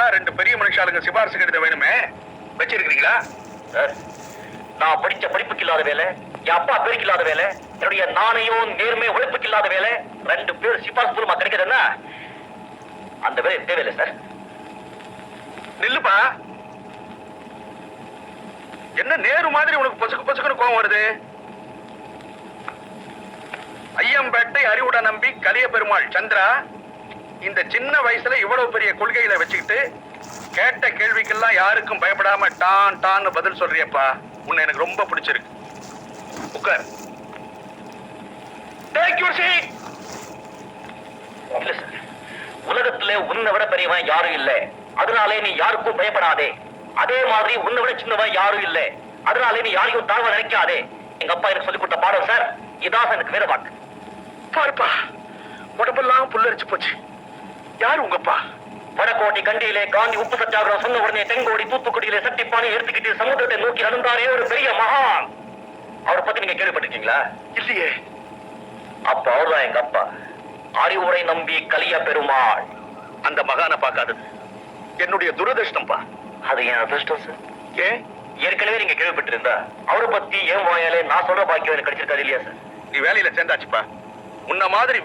போனா 2 பெரிய மனுஷாளுங்க சிபாரிசு கடிதம் வேணுமே, வச்சிருக்கீங்களா? சார், நான் படிச்ச படிப்புக்கு இல்லாத வேலை, என் அப்பா பேருக்கு இல்லாத வேலை, என்னுடைய நாணயம் நேர்மை உழைப்புக்கு இல்லாத வேலை 2 பேர் சிபாரிசு மூலமா கிடைக்கிறதுன்னா அந்த வேலை தேவையில்லை சார். நில்லுப்பா. என்ன நேரு மாதிரி உனக்கு பொசுக்கு பொசுக்குன்னு கோவம் வருது? ஐயம்பேட்டை அறிவுட நம்பி கலிய பெருமாள் சந்திரா, இந்த சின்ன வயசுல இவ்வளவு பெரிய கொள்கைகளை வச்சுக்கிட்டு கேட்ட கேள்விக்கெல்லாம் யாருக்கும் பயப்படாம டான் டான்னு பதில் சொல்றியப்பா. உன்னை எனக்கு ரொம்ப பிடிச்சிருக்கு. உட்கார். Take your seat. இல்ல சார், உலகத்துல உன்னை விட பெரியவன் யாரும் இல்லை, அதனாலே நீ யாருக்கும் பயப்படாதே. அதே மாதிரி உன்னை விட சின்னவன் யாரும் இல்லை, அதனாலே நீ யாரையும் தாழ்வ நினைக்காதே. எங்க அப்பா எனக்கு சொல்லிக் கொடுத்த பாடம் சார், இதான் எனக்கு வேற வாக்கு. பாருப்பா, உடம்பெல்லாம் புல்லரிச்சு போச்சு. யாரு உங்கப்பா? வடகோட்டை கண்டியிலே காந்தி உப்பு சத்தியாகிரகம் சொன்ன உடனே தென்கோடி தூத்துக்குடியிலே சட்டிப்பானை எடுத்துக்கிட்டு சமுத்திரத்தை நோக்கி நடந்தாரே ஒரு பெரிய மகான். அவரை பத்தி நீங்க கேள்விப்பட்டிருக்கீங்களா? இல்லையே. அப்ப அவர்தான் எங்க அப்பா, அறிவுரை நம்பி கலிய பெருமாள். அந்த மகானை பார்க்காதது என்னுடைய துரதிருஷ்டம்பா. அது என் அதிர்ஷ்டம் சார். ஏன்? ஏற்கனவே நீங்க கேள்விப்பட்டிருந்தா அவரை பத்தி ஏன் வாயாலே நான் சொல்ற பாக்கியம் எனக்கு கிடைச்சிருக்காது இல்லையா சார்? நீ வேலையில சேர்ந்தாச்சுப்பா. உன்ன மாதிரி